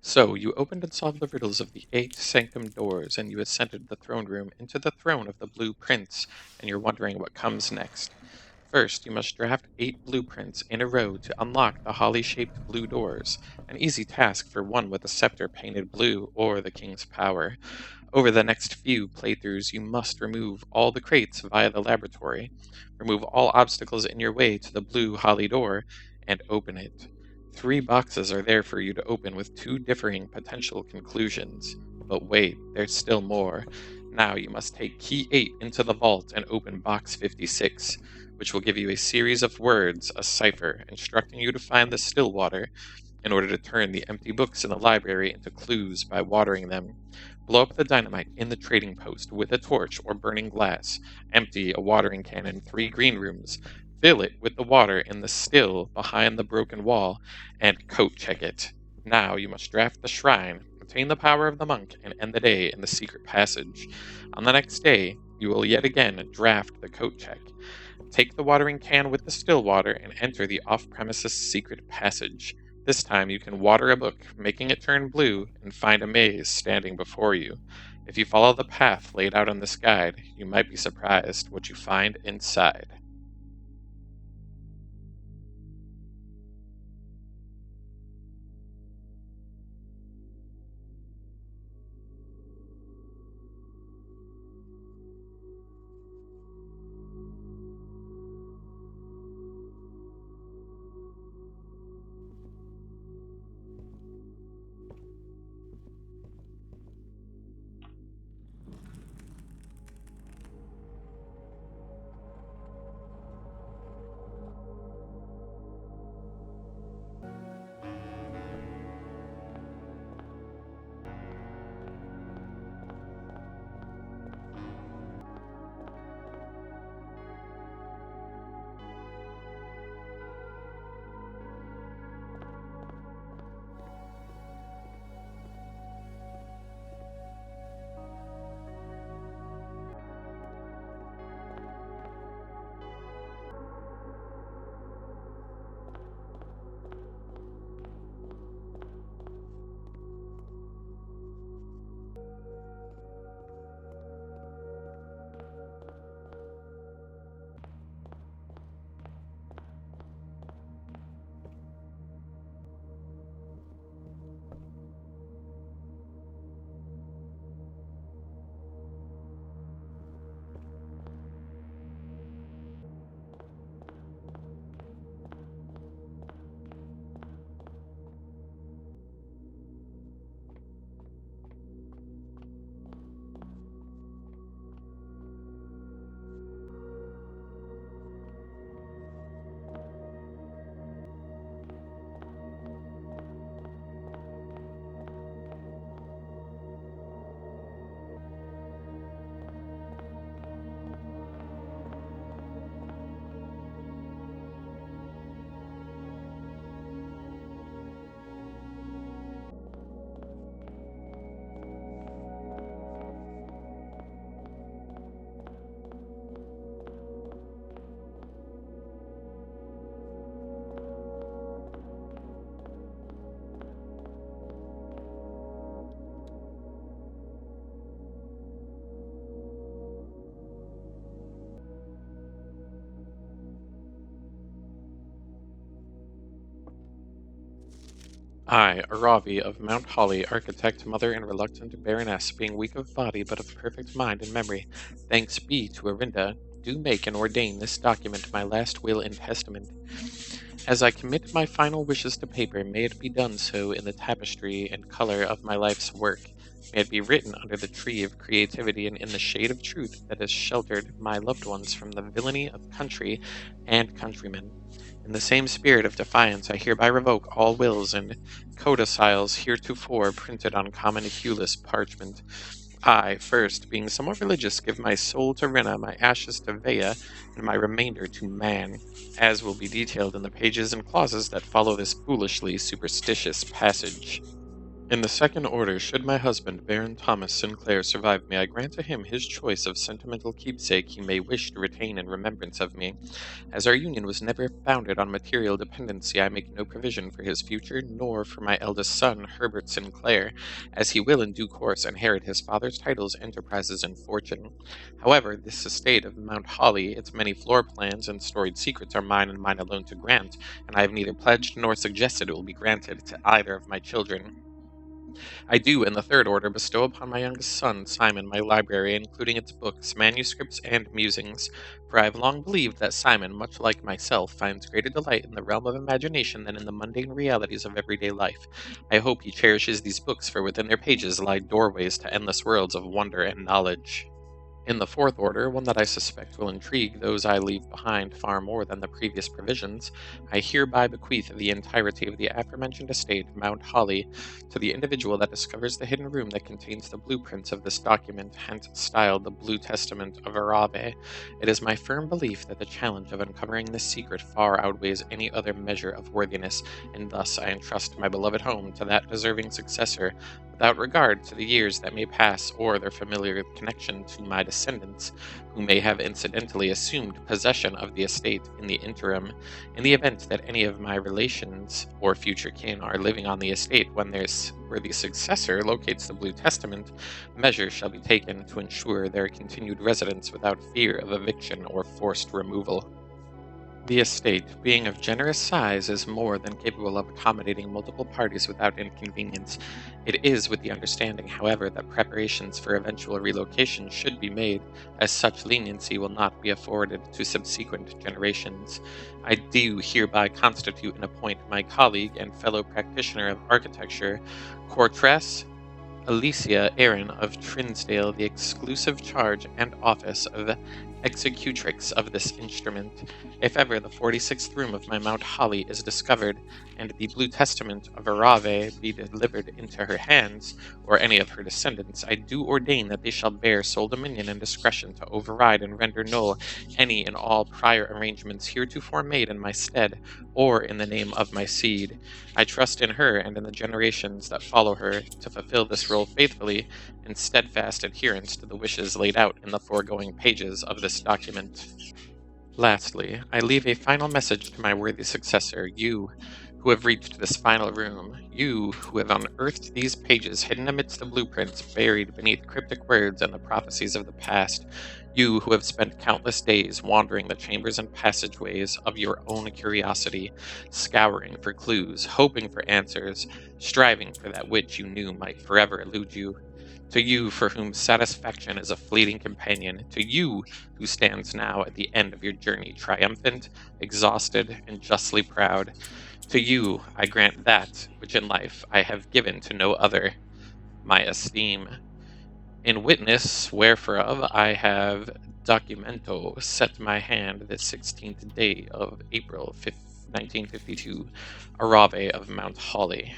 So you opened and solved the riddles of the eight sanctum doors, and you ascended the throne room into the throne of the Blue Prince, and you're wondering what comes next. First, you must draft eight blueprints in a row to unlock the holly shaped blue doors, an easy task for one with a scepter painted blue or the king's power. Over the next few playthroughs, you must remove all the crates via the laboratory, remove all obstacles in your way to the blue holly door, and open it. Three boxes are there for you to open with two differing potential conclusions. But wait, there's still more. Now you must take key 8 into the vault and open box 56, which will give you a series of words, a cipher, instructing you to find the still water in order to turn the empty books in the library into clues by watering them. Blow up the dynamite in the trading post with a torch or burning glass. Empty a watering can in 3 green rooms. Fill it with the water in the still behind the broken wall, and coat check it. Now you must draft the shrine, obtain the power of the monk, and end the day in the secret passage. On the next day, you will yet again draft the coat check. Take the watering can with the still water and enter the off premises secret passage. This time you can water a book, making it turn blue, and find a maze standing before you. If you follow the path laid out on this guide, you might be surprised what you find inside. I, Aravi of Mount Holly, architect, mother, and reluctant baroness, being weak of body but of perfect mind and memory, thanks be to Arinda, do make and ordain this document my last will and testament. As I commit my final wishes to paper, may it be done so in the tapestry and color of my life's work. May it be written under the tree of creativity and in the shade of truth that has sheltered my loved ones from the villainy of country and countrymen. In the same spirit of defiance, I hereby revoke all wills and codicils heretofore printed on common hueless parchment. I, first, being somewhat religious, give my soul to Rena, my ashes to Vea, and my remainder to man, as will be detailed in the pages and clauses that follow this foolishly superstitious passage. In the second order, should my husband, Baron Thomas Sinclair, survive me, I grant to him his choice of sentimental keepsake he may wish to retain in remembrance of me. As our union was never founded on material dependency, I make no provision for his future, nor for my eldest son, Herbert Sinclair, as he will in due course inherit his father's titles, enterprises, and fortune. However, this estate of Mount Holly, its many floor plans and storied secrets are mine and mine alone to grant, and I have neither pledged nor suggested it will be granted to either of my children. I do, in the third order, bestow upon my youngest son, Simon, my library, including its books, manuscripts, and musings. For I have long believed that Simon, much like myself, finds greater delight in the realm of imagination than in the mundane realities of everyday life. I hope he cherishes these books, for within their pages lie doorways to endless worlds of wonder and knowledge. In the fourth order, one that I suspect will intrigue those I leave behind far more than the previous provisions, I hereby bequeath the entirety of the aforementioned estate, Mount Holly, to the individual that discovers the hidden room that contains the blueprints of this document, hence styled the Blue Testament of Arave. It is my firm belief that the challenge of uncovering this secret far outweighs any other measure of worthiness, and thus I entrust my beloved home to that deserving successor, without regard to the years that may pass or their familiar connection to my descendants, who may have incidentally assumed possession of the estate in the interim. In the event that any of my relations or future kin are living on the estate when there's where the successor locates the Blue Testament, measures shall be taken to ensure their continued residence without fear of eviction or forced removal. The estate, being of generous size, is more than capable of accommodating multiple parties without inconvenience. It is with the understanding, however, that preparations for eventual relocation should be made, as such leniency will not be afforded to subsequent generations. I do hereby constitute and appoint my colleague and fellow practitioner of architecture, Quartres Alicia Aaron of Trinsdale, the exclusive charge and office of executrix of this instrument. If ever the 46th room of my Mount Holly is discovered, and the Blue Testament of Arave be delivered into her hands, or any of her descendants, I do ordain that they shall bear sole dominion and discretion to override and render null any and all prior arrangements heretofore made in my stead, or in the name of my seed. I trust in her and in the generations that follow her to fulfill this role faithfully, in steadfast adherence to the wishes laid out in the foregoing pages of this document. Lastly, I leave a final message to my worthy successor, you who have reached this final room, you who have unearthed these pages hidden amidst the blueprints buried beneath cryptic words and the prophecies of the past, you who have spent countless days wandering the chambers and passageways of your own curiosity, scouring for clues, hoping for answers, striving for that which you knew might forever elude you. To you for whom satisfaction is a fleeting companion, to you who stands now at the end of your journey, triumphant, exhausted, and justly proud, to you I grant that which in life I have given to no other, my esteem. In witness whereof I have documento set my hand this 16th day of April 5th, 1952, Arave of Mount Holly.